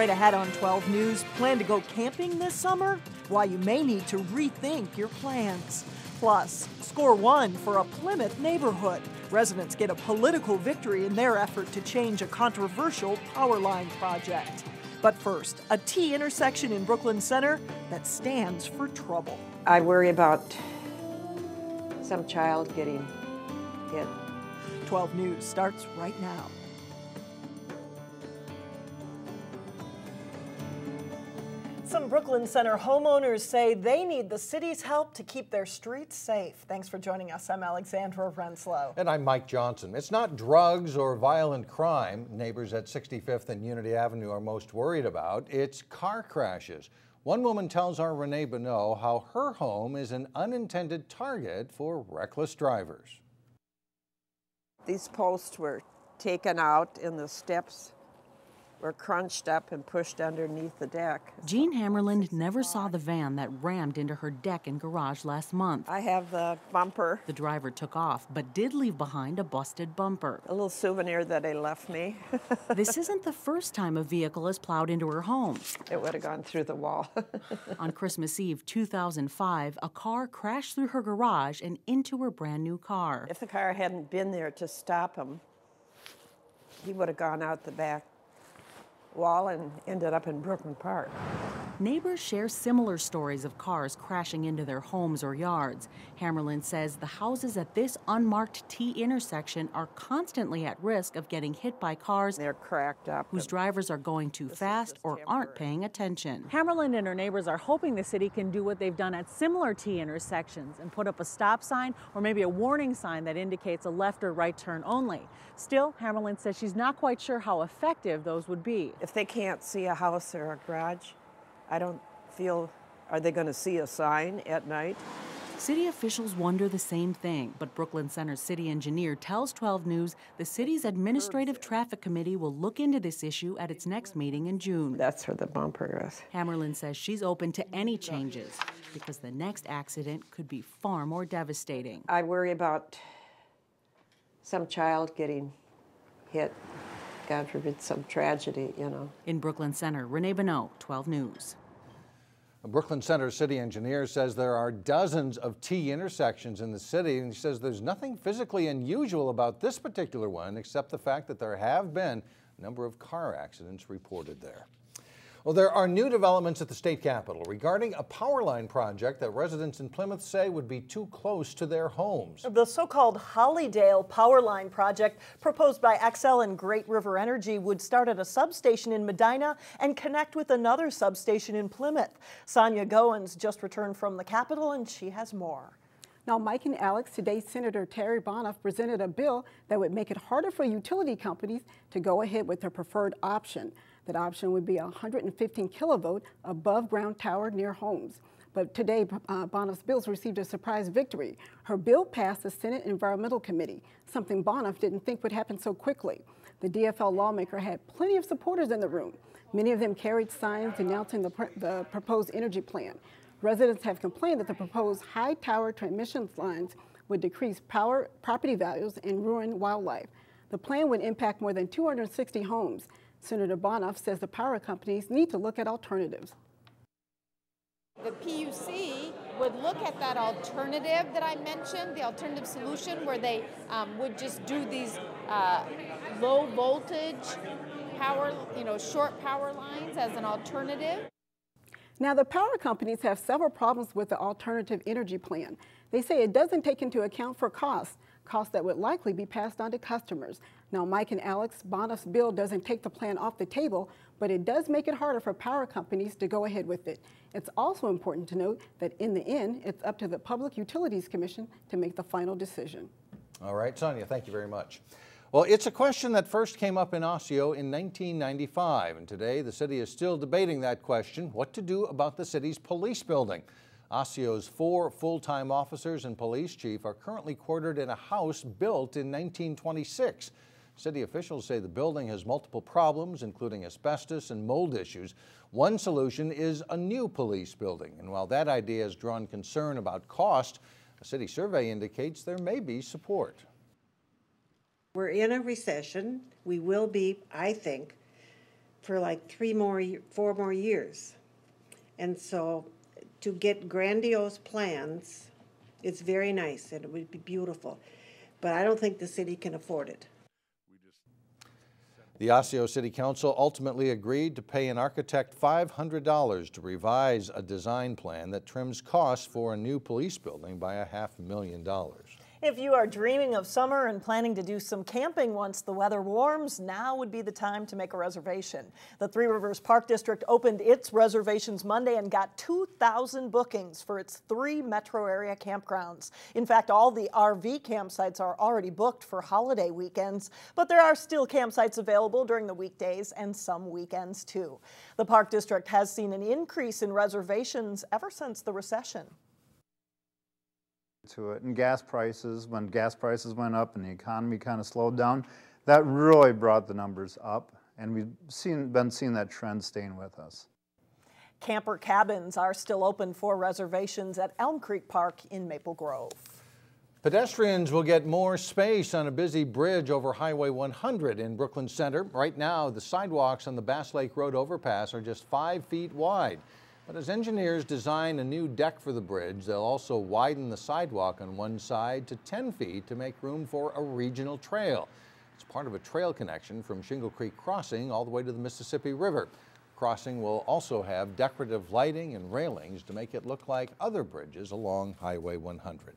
Straight ahead on 12 News, plan to go camping this summer? Why you may need to rethink your plans. Plus, score one for a Plymouth neighborhood. Residents get a political victory in their effort to change a controversial power line project. But first, a T intersection in Brooklyn Center that stands for trouble. I worry about some child getting hit. 12 News starts right now. Some Brooklyn Center homeowners say they need the city's help to keep their streets safe. Thanks for joining us. I'm Alexandra Renslow. And I'm Mike Johnson. It's not drugs or violent crime neighbors at 65th and Unity Avenue are most worried about. It's car crashes. One woman tells our Renee Bonneau how her home is an unintended target for reckless drivers. These posts were taken out and the steps were crunched up and pushed underneath the deck. Jean Hammerland never saw the van that rammed into her deck and garage last month. I have the bumper. The driver took off, but did leave behind a busted bumper. A little souvenir that they left me. This isn't the first time a vehicle has plowed into her home. It would have gone through the wall. On Christmas Eve 2005, a car crashed through her garage and into her brand new car. If the car hadn't been there to stop him, he would have gone out the back wall and ended up in Brooklyn Park. Neighbors share similar stories of cars crashing into their homes or yards. Hammerland says the houses at this unmarked T intersection are constantly at risk of getting hit by cars They're cracked up whose drivers are going too fast or aren't paying attention. Hammerland and her neighbors are hoping the city can do what they've done at similar T intersections and put up a stop sign or maybe a warning sign that indicates a left or right turn only. Still, Hammerland says she's not quite sure how effective those would be. If they can't see a house or a garage, I don't feel, are they going to see a sign at night? City officials wonder the same thing, but Brooklyn Center's city engineer tells 12 News the city's administrative traffic committee will look into this issue at its next meeting in June. That's where the bumper is. Hammerland says she's open to any changes because the next accident could be far more devastating. I worry about some child getting hit. God forbid some tragedy, you know. In Brooklyn Center, Renee Bonneau, 12 News. A Brooklyn Center city engineer says there are dozens of T intersections in the city, and he says there's nothing physically unusual about this particular one except the fact that there have been a number of car accidents reported there. Well, there are new developments at the state capitol regarding a power line project that residents in Plymouth say would be too close to their homes. The so-called Hollydale power line project proposed by XL and Great River Energy would start at a substation in Medina and connect with another substation in Plymouth. Sonia Goins just returned from the Capitol and she has more. Now, Mike and Alex, today Senator Terry Bonoff presented a bill that would make it harder for utility companies to go ahead with their preferred option. That option would be a 115 kilovolt above ground tower near homes. But today, Bonoff's bills received a surprise victory. Her bill passed the Senate Environmental Committee, something Bonoff didn't think would happen so quickly. The DFL lawmaker had plenty of supporters in the room. Many of them carried signs announcing the proposed energy plan. Residents have complained that the proposed high tower transmission lines would decrease property values and ruin wildlife. The plan would impact more than 260 homes. Senator Bonoff says the power companies need to look at alternatives. The PUC would look at that alternative that I mentioned, the alternative solution where they would just do these low voltage power, short power lines as an alternative. Now, the power companies have several problems with the alternative energy plan. They say it doesn't take into account for costs that would likely be passed on to customers. Now, Mike and Alex, Bonoff's bill doesn't take the plan off the table, but it does make it harder for power companies to go ahead with it. It's also important to note that in the end, it's up to the Public Utilities Commission to make the final decision. All right, Sonia, thank you very much. Well, it's a question that first came up in Osseo in 1995, and today the city is still debating that question, what to do about the city's police building. Osseo's 4 full-time officers and police chief are currently quartered in a house built in 1926. City officials say the building has multiple problems, including asbestos and mold issues. One solution is a new police building, and while that idea has drawn concern about cost, a city survey indicates there may be support. We're in a recession. We will be, I think, for like 4 more years. And so to get grandiose plans, it's very nice and it would be beautiful. But I don't think the city can afford it. The Osseo City Council ultimately agreed to pay an architect $500 to revise a design plan that trims costs for a new police building by $500,000. If you are dreaming of summer and planning to do some camping once the weather warms, now would be the time to make a reservation. The Three Rivers Park District opened its reservations Monday and got 2,000 bookings for its 3 metro area campgrounds. In fact, all the RV campsites are already booked for holiday weekends, but there are still campsites available during the weekdays and some weekends too. The Park District has seen an increase in reservations ever since the recession. To it. And gas prices, when gas prices went up and the economy kind of slowed down, that really brought the numbers up, and we've been seeing that trend staying with us. Camper cabins are still open for reservations at Elm Creek Park in Maple Grove. Pedestrians will get more space on a busy bridge over Highway 100 in Brooklyn Center. Right now, the sidewalks on the Bass Lake Road overpass are just 5 feet wide. But as engineers design a new deck for the bridge, they'll also widen the sidewalk on one side to 10 feet to make room for a regional trail. It's part of a trail connection from Shingle Creek Crossing all the way to the Mississippi River. Crossing will also have decorative lighting and railings to make it look like other bridges along Highway 100.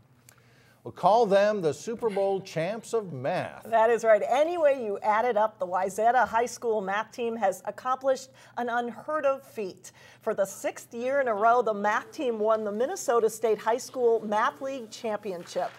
We'll call them the Super Bowl champs of math. That is right. Any way you add it up, the Wayzata High School math team has accomplished an unheard of feat. For the 6th year in a row, the math team won the Minnesota State High School Math League Championship.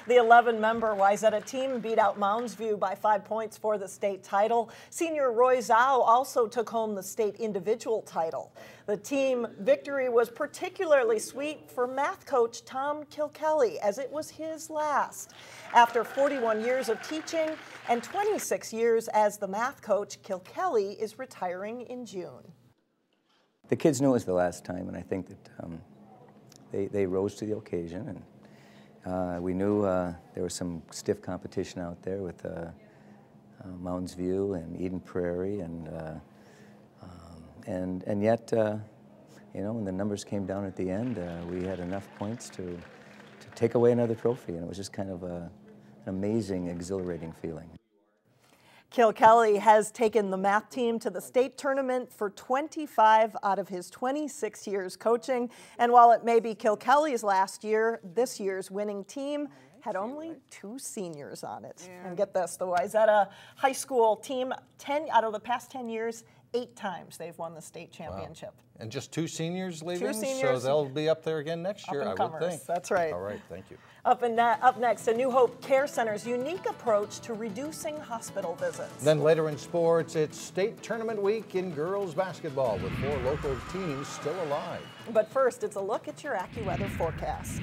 The 11-member Wayzata team beat out Mounds View by 5 points for the state title. Senior Roy Zhao also took home the state individual title. The team victory was particularly sweet for math coach Tom Kilkelly, as it was his last. After 41 years of teaching and 26 years as the math coach, Kilkelly is retiring in June. The kids knew it was the last time, and I think that they rose to the occasion. And we knew there was some stiff competition out there with Mounds View and Eden Prairie, and yet, you know, when the numbers came down at the end, we had enough points to take away another trophy, and it was just kind of an amazing, exhilarating feeling. Kilkelly has taken the math team to the state tournament for 25 out of his 26 years coaching. And while it may be Kilkelly's last year, this year's winning team had only 2 seniors on it. Yeah. And get this, the Wayzata High School team, 10 out of the past 10 years, 8 times they've won the state championship. Wow. And just 2 seniors leaving? 2 seniors. So they'll be up there again next year, I would think. That's right. All right, thank you. Up next, a New Hope Care Center's unique approach to reducing hospital visits. Then later in sports, it's state tournament week in girls basketball with 4 local teams still alive. But first, it's a look at your AccuWeather forecast.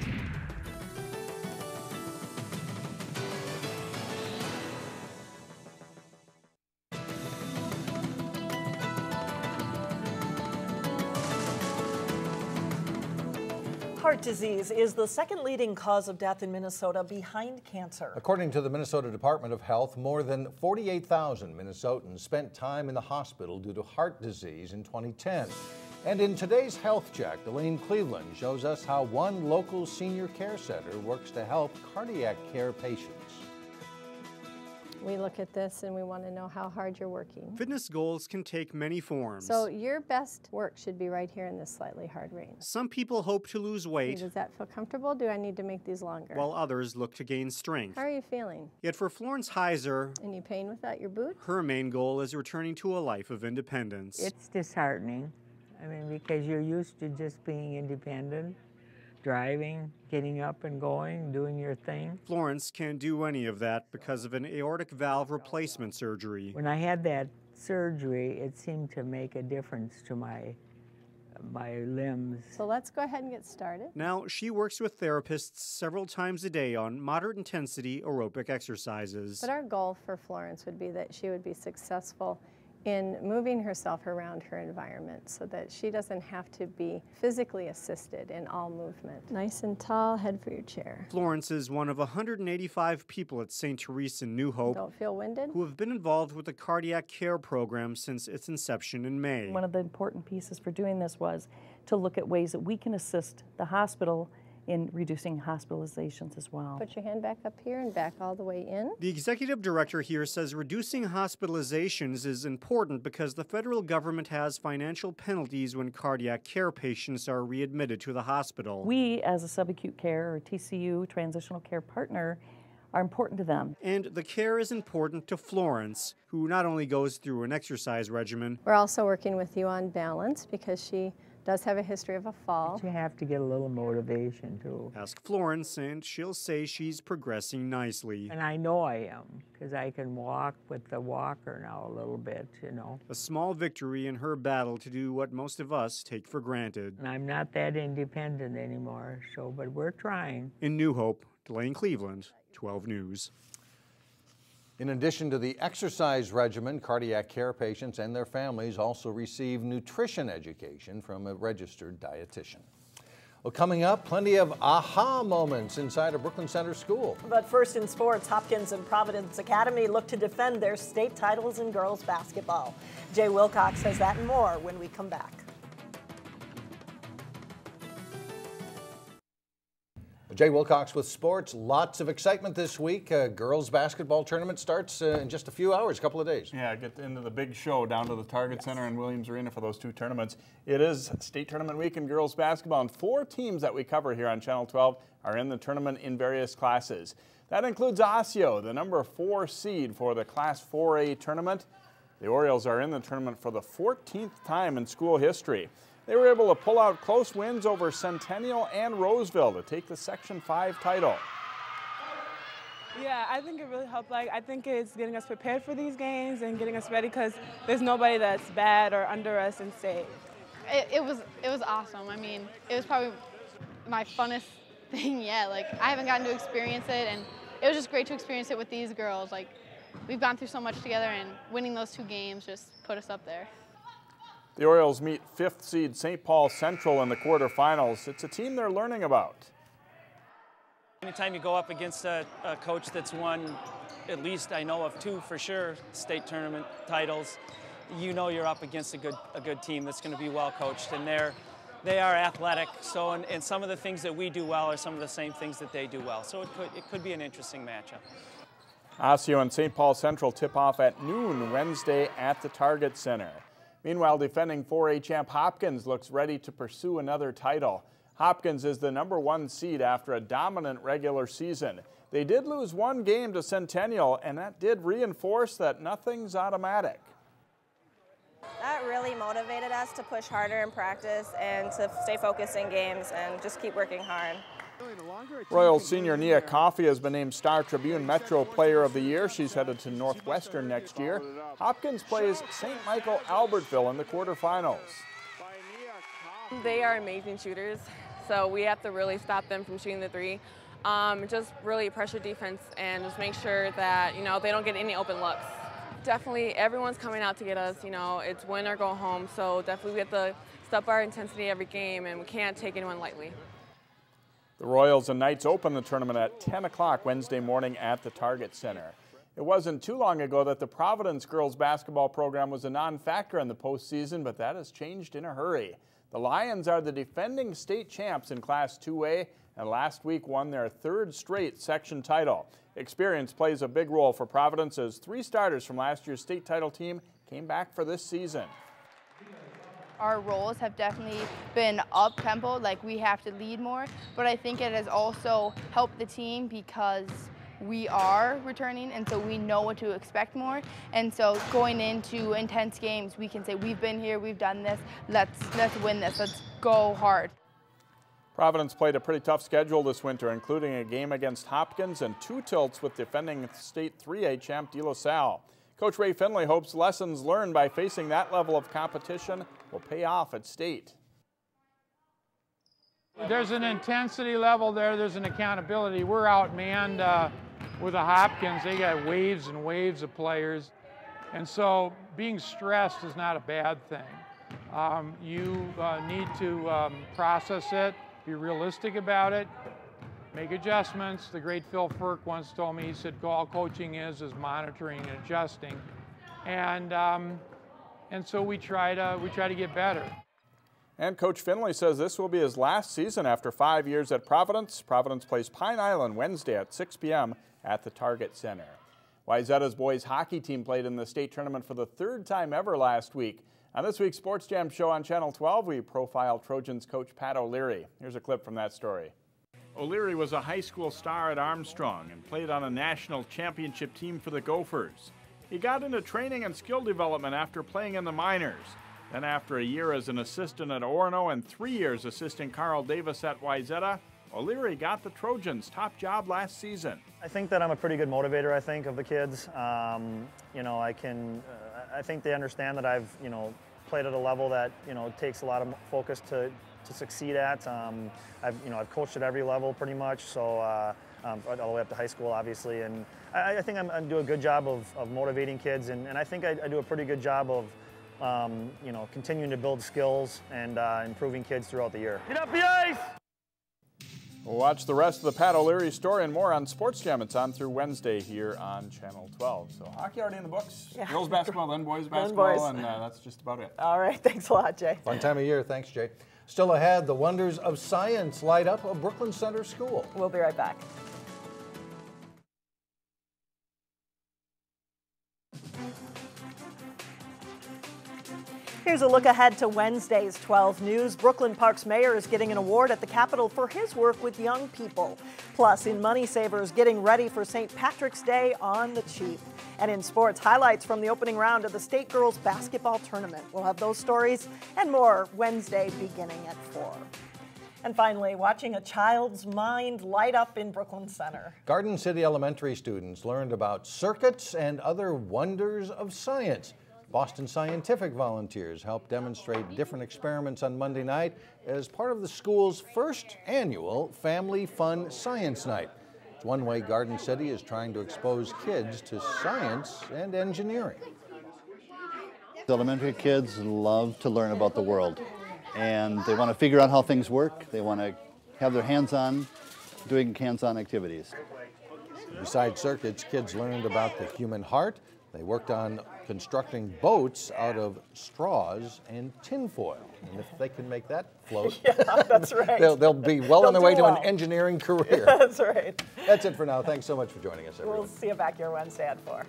Heart disease is the second leading cause of death in Minnesota behind cancer. According to the Minnesota Department of Health, more than 48,000 Minnesotans spent time in the hospital due to heart disease in 2010. And in today's Health Check, Elaine Cleveland shows us how one local senior care center works to help cardiac care patients. We look at this and we want to know how hard you're working. Fitness goals can take many forms. So your best work should be right here in this slightly hard range. Some people hope to lose weight. Does that feel comfortable? Do I need to make these longer? While others look to gain strength. How are you feeling? Yet for Florence Heiser, any pain without your boot? Her main goal is returning to a life of independence. It's disheartening. I mean, because you're used to just being independent. Driving, getting up and going, doing your thing. Florence can't do any of that because of an aortic valve replacement surgery. When I had that surgery, it seemed to make a difference to my limbs. So let's go ahead and get started. Now, she works with therapists several times a day on moderate intensity aerobic exercises. But our goal for Florence would be that she would be successful in moving herself around her environment so that she doesn't have to be physically assisted in all movement. Nice and tall, head for your chair. Florence is one of 185 people at St. Therese in New Hope Don't feel winded. who have been involved with the cardiac care program since its inception in May. One of the important pieces for doing this was to look at ways that we can assist the hospital in reducing hospitalizations as well. Put your hand back up here and back all the way in. The executive director here says reducing hospitalizations is important because the federal government has financial penalties when cardiac care patients are readmitted to the hospital. We, as a subacute care or TCU, transitional care partner, are important to them. And the care is important to Florence, who not only goes through an exercise regimen. We're also working with you on balance because she does have a history of a fall. But you have to get a little motivation too. Ask Florence and she'll say she's progressing nicely. And I know I am, because I can walk with the walker now a little bit, you know. A small victory in her battle to do what most of us take for granted. And I'm not that independent anymore, so, but we're trying. In New Hope, Delane Cleveland, 12 News. In addition to the exercise regimen, cardiac care patients and their families also receive nutrition education from a registered dietitian. Well, coming up, plenty of aha moments inside a Brooklyn Center school. But first in sports, Hopkins and Providence Academy look to defend their state titles in girls basketball. Jay Wilcox has that and more when we come back. Jay Wilcox with sports. Lots of excitement this week. Girls basketball tournament starts in just a few hours, a couple of days. Yeah, get into the big show down to the Target Center and Williams Arena for those two tournaments. It is state tournament week in girls basketball, and 4 teams that we cover here on Channel 12 are in the tournament in various classes. That includes Osseo, the number 4 seed for the Class 4A tournament. The Orioles are in the tournament for the 14th time in school history. They were able to pull out close wins over Centennial and Roseville to take the Section 5 title. Yeah, I think it really helped. I think it's getting us prepared for these games and getting us ready because there's nobody that's bad or under us in state. It was awesome. I mean, it was probably my funnest thing yet. I haven't gotten to experience it, and it was just great to experience it with these girls. We've gone through so much together, and winning those 2 games just put us up there. The Orioles meet 5th seed St. Paul Central in the quarterfinals. It's a team they're learning about. Anytime you go up against a coach that's won, at least I know of 2 for sure, state tournament titles, you know you're up against a good team that's going to be well coached, and they are athletic. So and some of the things that we do well are some of the same things that they do well. So it could be an interesting matchup. Osseo and St. Paul Central tip off at noon Wednesday at the Target Center. Meanwhile, defending 4A champ Hopkins looks ready to pursue another title. Hopkins is the number 1 seed after a dominant regular season. They did lose 1 game to Centennial, and that did reinforce that nothing's automatic. That really motivated us to push harder in practice and to stay focused in games and just keep working hard. Royals senior Nia Coffey has been named Star Tribune Metro Player of the Year. She's headed to Northwestern next year. Hopkins plays St. Michael Albertville in the quarterfinals. They are amazing shooters, so we have to really stop them from shooting the 3. Just really pressure defense and just make sure that, they don't get any open looks. Definitely everyone's coming out to get us, it's win or go home, so definitely we have to step our intensity every game, and we can't take anyone lightly. The Royals and Knights open the tournament at 10 o'clock Wednesday morning at the Target Center. It wasn't too long ago that the Providence girls basketball program was a non-factor in the postseason, but that has changed in a hurry. The Lions are the defending state champs in Class 2A, and last week won their 3rd straight section title. Experience plays a big role for Providence as 3 starters from last year's state title team came back for this season. Our roles have definitely been up-tempo, we have to lead more, but I think it has also helped the team because we are returning, and so we know what to expect more, and so going into intense games, we can say, we've been here, we've done this, let's win this, let's go hard. Providence played a pretty tough schedule this winter, including a game against Hopkins and 2 tilts with defending state 3A champ De La Salle. Coach Ray Finley hopes lessons learned by facing that level of competition will pay off at state. There's an intensity level there. There's an accountability. We're outmanned with the Hopkins. They got waves and waves of players. And so being stressed is not a bad thing. You need to process it, be realistic about it, make adjustments. The great Phil Firk once told me, he said, all coaching is monitoring and adjusting. And so we try to get better. And Coach Finley says this will be his last season after 5 years at Providence. Providence plays Pine Island Wednesday at 6 p.m. at the Target Center. Wayzata's boys hockey team played in the state tournament for the 3rd time ever last week. On this week's Sports Jam show on Channel 12, we profiled Trojans coach Pat O'Leary. Here's a clip from that story. O'Leary was a high school star at Armstrong and played on a national championship team for the Gophers. He got into training and skill development after playing in the minors. Then after a year as an assistant at Orono and 3 years assisting Carl Davis at Wayzata, O'Leary got the Trojans' top job last season. I think that I'm a pretty good motivator, I think, of the kids. You know, I think they understand that I've, you know, played at a level that, you know, takes a lot of focus to succeed at. I've coached at every level pretty much, so all the way up to high school, obviously. And I think I do a good job of motivating kids, and I think I do a pretty good job of you know, continuing to build skills and improving kids throughout the year. Get up the ice! We'll watch the rest of the Pat O'Leary story and more on Sports Jam. It's on through Wednesday here on Channel 12. So hockey already in the books. Yeah. Girls basketball, then boys basketball, boys. and that's just about it. All right, thanks a lot, Jay. Fun time of year. Thanks, Jay. Still ahead, the wonders of science light up a Brooklyn Center school. We'll be right back. Here's a look ahead to Wednesday's 12 News. Brooklyn Park's mayor is getting an award at the Capitol for his work with young people. Plus, in Money Savers, getting ready for St. Patrick's Day on the cheap. And in sports, highlights from the opening round of the state girls basketball tournament. We'll have those stories and more Wednesday beginning at 4. And finally, watching a child's mind light up in Brooklyn Center. Garden City Elementary students learned about circuits and other wonders of science. Boston Scientific volunteers helped demonstrate different experiments on Monday night as part of the school's first annual Family Fun Science Night. It's one way Garden City is trying to expose kids to science and engineering. The elementary kids love to learn about the world, and they want to figure out how things work. They want to have their hands-on, doing hands-on activities. Besides circuits, kids learned about the human heart. They worked on constructing boats out of straws and tinfoil. And if they can make that float, yeah, that's right. they'll be well on their way to an engineering career. That's right. That's it for now. Thanks so much for joining us, everyone. We'll see you back here Wednesday at 4.